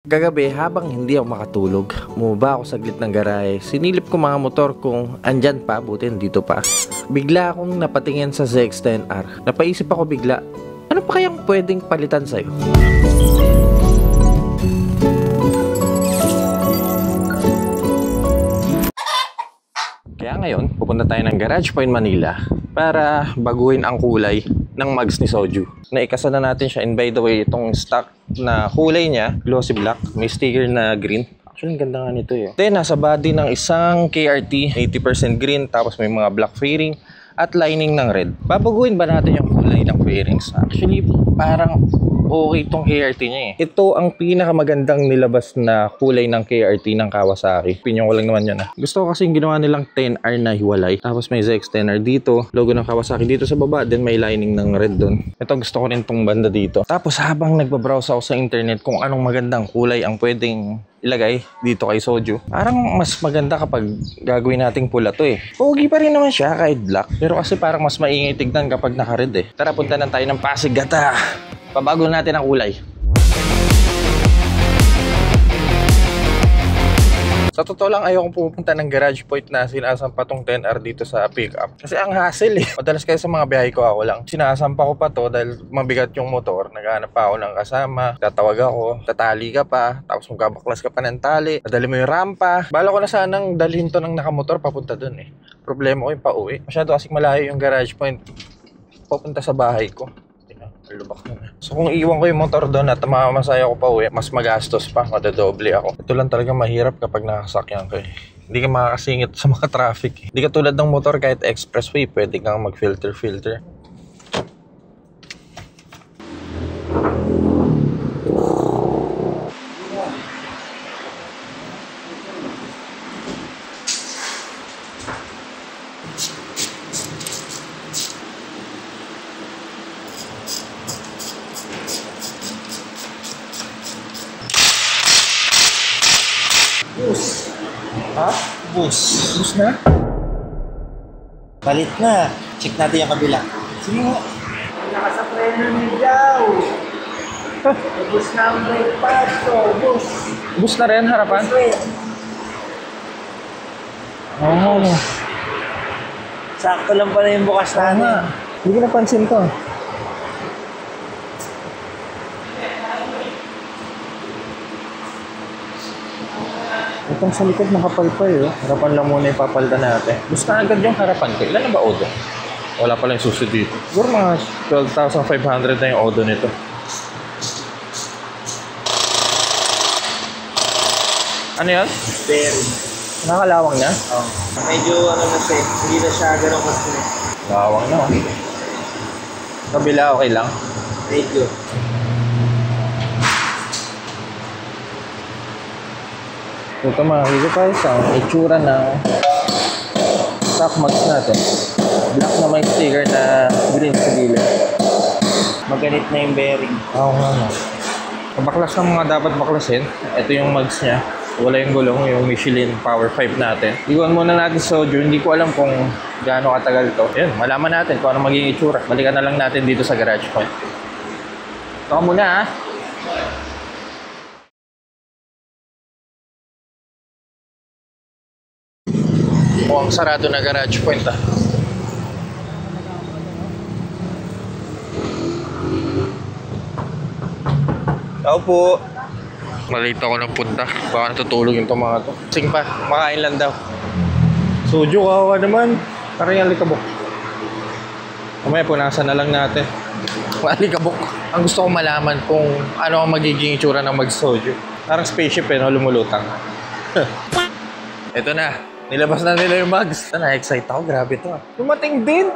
Kagabi habang hindi ako makatulog, bumaba ako saglit ng garahe. Sinilip ko mga motor kung andyan pa, buti dito pa. Bigla akong napatingin sa ZX-10R. Napaisip ako bigla, ano pa kayang pwedeng palitan sa'yo? Kaya ngayon, pupunta tayo ng Garage Point Manila para baguhin ang kulay ng mugs ni Soju. Naikasa na natin siya, and by the way, itong stock na kulay niya, glossy black, may sticker na green. Actually, ang ganda nga nito eh. Then, nasa body ng isang KRT, 80% green, tapos may mga black fairing at lining ng red. Babaguhin ba natin yung kulay ng fairings? Actually, parang okay itong KRT niya eh. Ito ang pinakamagandang nilabas na kulay ng KRT ng Kawasaki. Opinion ko lang naman yan ah. Gusto ko kasi yung ginawa nilang 10R na hiwalay. Tapos may ZX-10R dito, logo ng Kawasaki dito sa baba, then may lining ng red doon. Ito gusto ko rin itong banda dito. Tapos habang nagbabrowse ako sa internet kung anong magandang kulay ang pwedeng ilagay dito kay Soju, parang mas maganda kapag gagawin nating pula to eh. Pogi pa rin naman siya kahit black, pero kasi parang mas maingay tignan kapag naka-red eh. Tara, punta na tayo ng Pasig Gata. Pabago natin ang kulay. Sa totoo lang, ayokong pupunta ng Garage Point na sinasampa tong 10R dito sa pickup. Kasi ang hassle eh. Madalas kayo sa mga biyahe ko ako lang. Sinasampa ko pa to dahil mabigat yung motor. Naghahanap pa ako ng kasama. Tatawag ako. Tatali ka pa. Tapos magkabaklas ka pa ng tali. Nadali mo yung rampa. Bala ko na sanang dalhin to ng nakamotor papunta dun eh. Problema ko yung pauwi. Masyado kasing malayo yung Garage Point papunta sa bahay ko. Lubak na. So kung iwan ko yung motor doon at mamamasaya ko pa uwi, mas magastos pa, madadoble ako. Ito lang talaga mahirap kapag nakasakyan ko eh. Hindi ka makakasingit sa mga traffic eh. Hindi ka tulad ng motor, kahit expressway, pwede kang mag-filter. Bus. Ha? Bus. Bus na? Palit na. Check natin yung kabila. Sige nga. Nakasa preno ni Daw. Bus na ang brake pad ko. Bus. Bus na rin, harapan? Oo. Sakto lang pala yung bukas natin. Hindi ko napansin to. Itong sa likod nakapalpay oh. Harapan lang muna ipapalda natin. Gusto na agad yung harapan ko. Ilan na ba odo? Wala pala yung susi dito. Siguro mga 12,500 na yung odo nito. Ano yan? Bearing. Nakakalawang niya? Oh. Medyo ano na siya. Hindi na siya ganun kasi. Lawang na oh. Kabila okay lang? Medyo. Ito mga higupais, ang itsura ng stock mags natin. Black na may sticker na green sa gilid. Maganit na yung bearing. Oo nga nga. Kabaklas ng mga dapat baklasin. Ito yung mags niya. Wala yung gulong, yung Michelin Power 5 natin. Iguan muna natin sa Soju. Hindi ko alam kung gaano katagal to. Yun, malaman natin kung ano magiging itsura. Balikan na lang natin dito sa Garage Point. Ito ka muna ha. Mukhang sarado na Garage Point ah. Tao po. Malito ako ng punta. Baka natutulog yung mga to. Sing pa, makain lang daw. Soju, kawawa naman. Parang yung alikabok. Mamaya punasan na lang natin. Alikabok. Ang gusto kong malaman kung ano ang magiging itsura ng mag-Soju. Parang spaceship eh, no? Lumulutang. Ito na. Nilabas na nila yung mugs. Na-excite ako. Grabe to ah. Dumating din!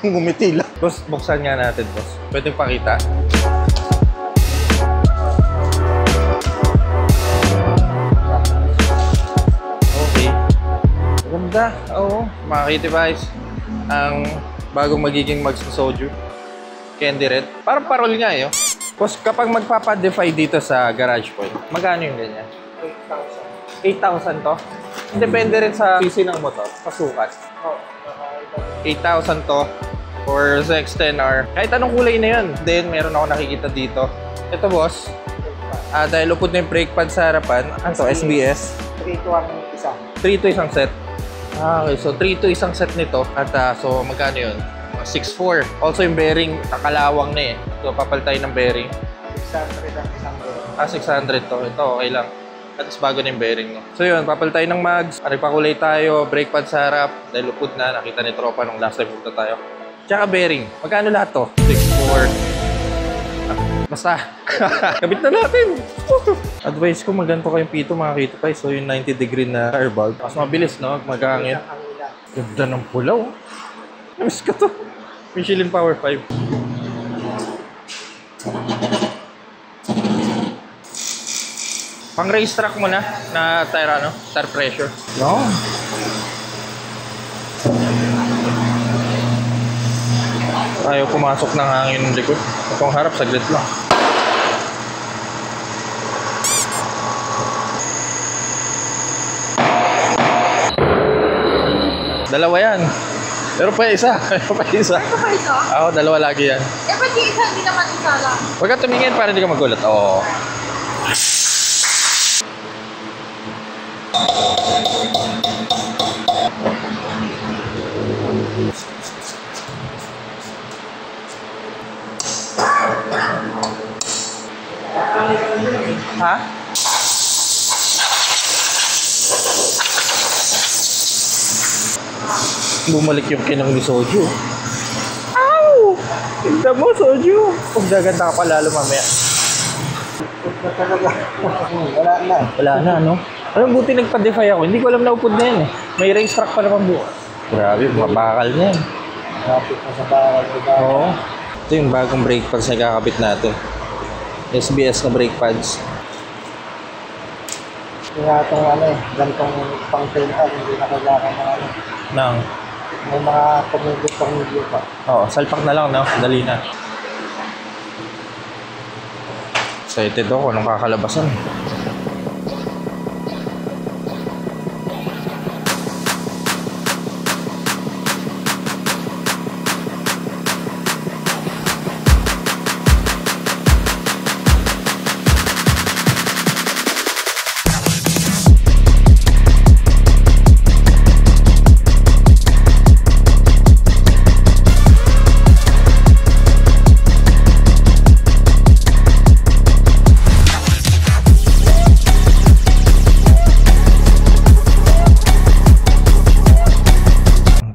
Ngumiti lang. Boss, buksan nga natin, boss. Pwede pakita. Okay. Ganda. Oo. Makakita guys. Ang bagong magiging mugs ni Soju. Candy red. Parang parol nga eh. Oh. Boss, kapag magpapadefy dito sa Garage Point, magkano yung ganyan? 8,000. 8,000 to? Depende rin sa PC ng motor, pasukat. 8,000 to. or sa X10R. Kahit anong kulay na yun. Then, meron ako nakikita dito. Ito, boss. Dahil upod na yung brake pad sa harapan. Ano to? SBS? 3 to 1 isa. 3 to isang set. Okay, so 3 to isang set nito. At so, magkano yun? 6.4. Also, yung bearing, nakalawang na eh. So, papal tayo ng bearing. 600 ang isang bearing. 600 to. Ito, okay lang. At least bago na yung bearing, no? So yun, papal tayo ng mags. Pakulay tayo, brake pad sa harap. Dahil upod na, nakita ni Tropa nung last time punta tayo. Tsaka bearing. Magkano lahat to? 6.4. Basta. Kabit na natin. Advice ko, maganto kayong pito, mga kitipay. So yung 90 degree na air valve. Mas mabilis, no? Mag-hangin. Ganda ng pulaw. Namiss ko to. Michelin Power 5. Pang racetrack mo na tire, tire pressure. No. Ayaw pumasok ng hangin ng likod. Itong harap, saglit lang. Dalawa yan. Pero pa isa. Ito pa isa? Oo, dalawa lagi yan. Eh, ba't yung isa hindi naman isa lang? Huwag ka tumingin para hindi ka magulat. Oo. Ha? Bumalik yung kinang ni Soju. Ow! Tignan mo, Soju. Kung gaganda ka pa lalo mamaya. Wala na. Wala na, no? Alam, buti nagpa-defy ako. Hindi ko alam na upod na yan eh. May racetrack pa naman buo. Grabe, mabakal na yan. Kapit na sa bahay. Oo. Ito yung bagong brake pads na kakabit natin. SBS na brake pads. Kaya itong ganitong pang-tail-up, hindi na kailangan ng Nang? may mga pamilyo pa. Oo, salpak na lang, no? Dali na. Excited ako nung kakalabasan.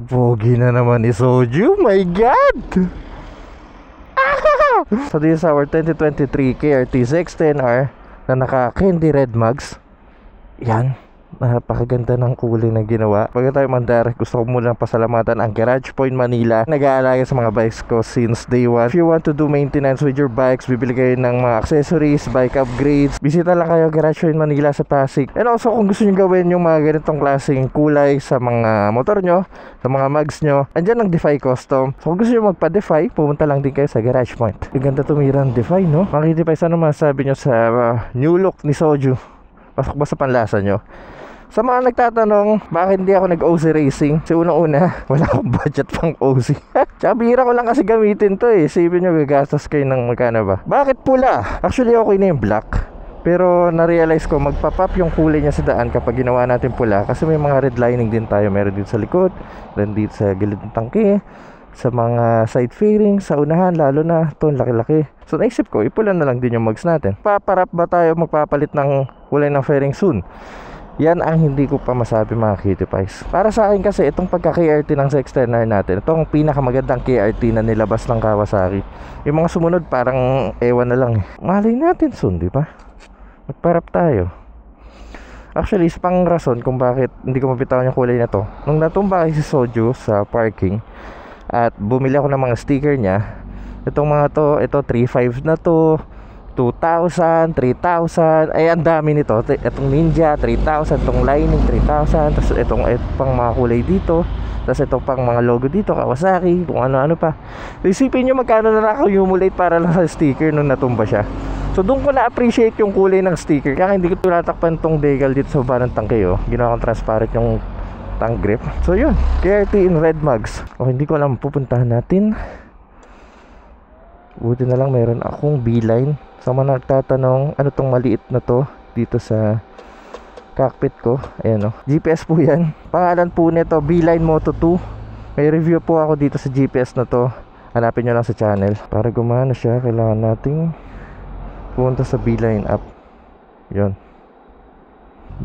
Pogi na naman ni Soju, my God! So this is our 2023 KRT 610R na naka candy red mugs. Yan, napakaganda ng kulay na ginawa. Pag tayo mandar, gusto ko muna pasalamatan ang Garage Point Manila. Nag-aalaga sa mga bikes ko since day one. If you want to do maintenance with your bikes, bibili kayo ng mga accessories, bike upgrades, bisita lang kayo Garage Point Manila sa Pasig. And also kung gusto nyo gawin yung mga ganitong klaseng kulay sa mga motor nyo, sa mga mugs nyo, andyan ang Defy Custom. So kung gusto nyo magpa-Defy, pumunta lang din kayo sa Garage Point. Yung ganda tumira ng Defy, no? Makikita ano masasabi nyo sa new look ni Soju? Pasok ba sa panlasa nyo? Sa mga nagtatanong, bakit hindi ako nag-OC racing? Kasi unang-una, wala akong budget pang OC. Tsaka bihira ko lang kasi gamitin to eh. Isipin nyo, gagastos kayo ng magkano ba? Bakit pula? Actually, okay na yung black. Pero na-realize ko, magpa-pop yung kulay niya sa daan kapag ginawa natin pula. Kasi may mga red lining din tayo. Meron dito sa likod, meron dito sa gilid ng tangke, sa mga side fairings, sa unahan, lalo na ito, laki-laki. So naisip ko, ipula na lang din yung mugs natin. Paparap ba tayo magpapalit ng kulay ng fairing soon? Yan ang hindi ko pa masabi mga cutie pies. Para sa akin kasi itong pagka-KRT ng 610R natin, ito ang pinakamagandang KRT na nilabas ng Kawasaki. Yung mga sumunod parang ewan na lang eh. Malay natin soon, di ba? Magparap tayo. Actually, isa pang rason kung bakit hindi ko mabitawan yung kulay na to, nung natumba si Soju sa parking at bumili ako ng mga sticker niya, itong mga to, ito 3.5 na to, 2,000, 3,000, ay ang dami nito. Itong Ninja 3,000, itong Lining 3,000, tapos itong pang mga kulay dito, tapos itong pang mga logo dito, Kawasaki, kung ano-ano pa. So, isipin nyo magkano na accumulate para lang sa sticker nung natumba siya. So doon ko na-appreciate yung kulay ng sticker. Kaya hindi ko tinatakpan tong decal dito sa baba ng tangke, oh. Ginawa kong transparent yung tank grip. So yun, KRT in red mugs. Okay, hindi ko alam pupuntahan natin. Buti na lang meron akong beeline. Sa mga nagtatanong, ano tong maliit na to dito sa cockpit ko. Ayan o, GPS po yan. Pangalan po nito, Beeline Moto 2. May review po ako dito sa GPS na to. Hanapin nyo lang sa channel. Para gumana siya, kailangan nating pumunta sa Beeline app. Yun.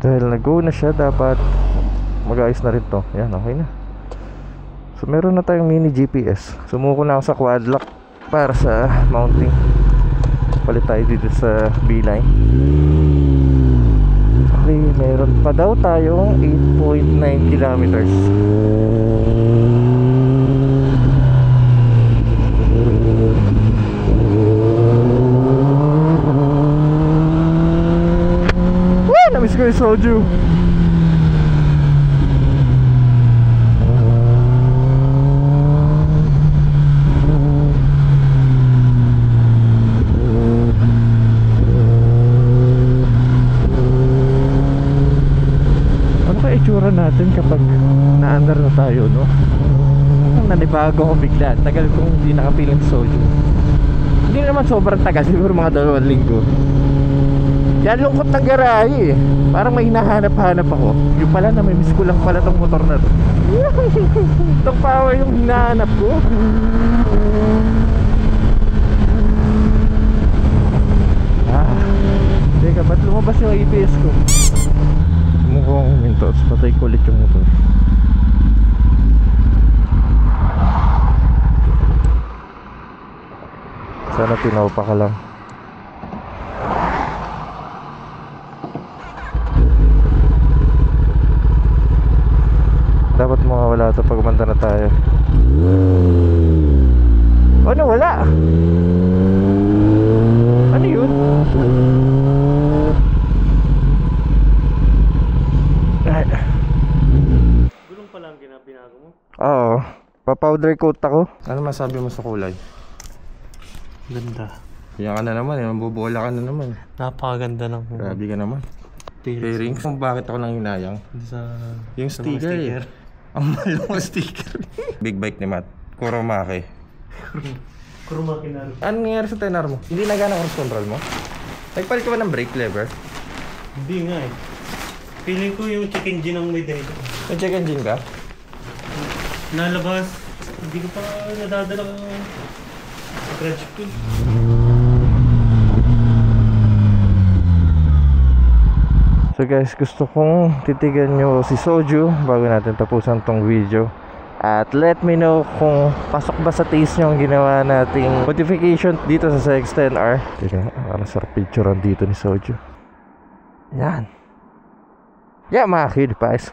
Dahil nag-go na siya, dapat mag-ayos na rin to. Yan, okay na. So meron na tayong mini GPS. Sumuko na ako sa quad lock para sa mounting. Palit tayo dito sa Beeline. Okay, meron pa daw tayong 8.9 kilometers. Woo! Namiss ko yung soju. Itsura natin kapag na-under na tayo, no? Nanibago ko bigla. Tagal kong hindi nakapiling soju. Hindi naman sobrang tagal, siguro mga 2 linggo. Yan, lungkot ng garahe eh. Parang may hinahanap-hanap ako. Yung pala, namimiss ko lang pala tong motor na to. Itong power yung hinahanap ko. Teka, ba't lumabas yung ABS ko? Mukhang mintos, patay ko ulit yung motor. Sana tinawpa ka lang. Dapat mawawala ito pag umanda na tayo. Oh, nawala. Ano yun? Gulong pa lang binago mo? Oo, pa-powder coat ako. Ano masabi mo sa kulay? Ganda. Yan ka na naman, mabubola ka na naman. Napakaganda ng Grabe ka naman. Fairings. Kung bakit ako nang hinayang? Yung sticker eh. Ang mahal ng sticker. Big bike ni Matt, Kuromaki. Kuromaki na rin. Anong nangyari sa tenar mo? Hindi nagana cruise control mo? Nagpalit ka ba ng brake lever? Hindi nga eh. Feeling ko yung check engine ang may dahil. May check engine ka? Nalabas. Hindi ko pa nadadala ng garage tool. So guys, gusto kong titigan nyo si Soju bago natin tapusan tong video. At let me know kung pasok ba sa taste nyo ang ginawa nating modification dito sa CX-10R. Teka, parang sarap picturean dito ni Soju. Yan. Yeah, mga kidpies,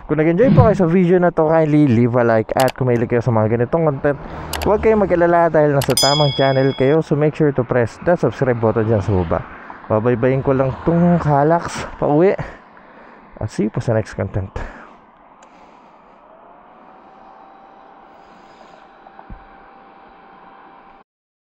kung nag-enjoy po kayo sa video na to, kindly leave a like. At kung mahilig kayo sa mga ganitong content, huwag kayong mag-alala dahil nasa tamang channel kayo. So make sure to press the subscribe button dyan sa baba. Babaybayin ko lang tong Hilux pauwi. At see you po sa next content.